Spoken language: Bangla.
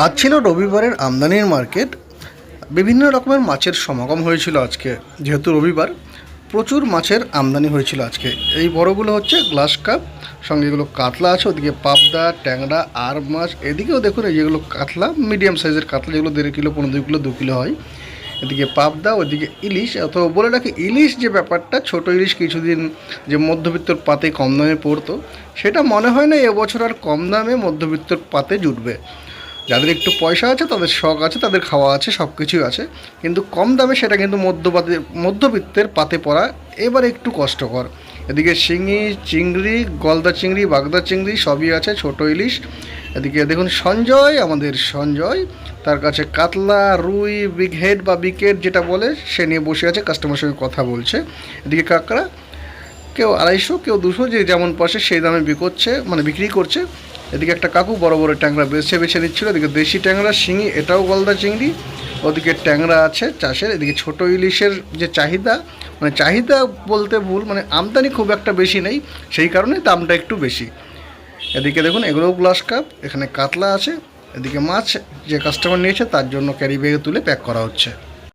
আজ ছিল রবিবারের আমদানির মার্কেট। বিভিন্ন রকমের মাছের সমাগম হয়েছিল আজকে। যেহেতু রবিবার, প্রচুর মাছের আমদানি হয়েছিল আজকে। এই বড়গুলো হচ্ছে গ্লাস কাপ, সঙ্গে এগুলো কাতলা আছে, ওদিকে পাবদা, ট্যাংরা, আর মাছ। এদিকেও দেখুন, এই যেগুলো কাতলা, মিডিয়াম সাইজের কাতলা, যেগুলো 1.5 কিলো, 15 কিলো, 2 কিলো হয়। এদিকে পাবদা, ওদিকে ইলিশ। অথবা বলে রাখি, ইলিশ যে ব্যাপারটা, ছোট ইলিশ কিছুদিন যে মধ্যবিত্তর পাতে কম দামে পড়তো, সেটা মনে হয় না এবছর আর কম দামে মধ্যবিত্তর পাতে জুটবে। যাদের একটু পয়সা আছে, তাদের শখ আছে, তাদের খাওয়া আছে, সব কিছুই আছে, কিন্তু কম দামে সেটা কিন্তু মধ্যবিত্তের পাতে পড়া এবার একটু কষ্টকর। এদিকে শিঙি, চিংড়ি, গলদা চিংড়ি, বাগদা চিংড়ি সবই আছে, ছোট ইলিশ। এদিকে দেখুন সঞ্জয়, আমাদের সঞ্জয়, তার কাছে কাতলা, রুই, বিগ হেড বা বিগ হেড যেটা বলে, সে নিয়ে বসে আছে, কাস্টমারের সঙ্গে কথা বলছে। এদিকে কাঁকড়া, কেউ 250, কেউ 200, যে যেমন পাশে সেই দামে বিক্রি করছে। এদিকে একটা কাকু বড় বড় ট্যাংরা বেছে নিচ্ছিল। এদিকে দেশি ট্যাংরা, শিঙি, এটাও গলদা চিংড়ি। ওদিকে ট্যাংরা আছে চাষের। এদিকে ছোট ইলিশের যে চাহিদা, চাহিদা বলতে ভুল, আমদানি খুব একটা বেশি নেই, সেই কারণে দামটা একটু বেশি। এদিকে দেখুন, এগুলোও গ্লাস কাপ। এখানে কাতলা আছে। এদিকে মাছ যে কাস্টমার নিয়েছে, তার জন্য ক্যারি ব্যাগে তুলে প্যাক করা হচ্ছে।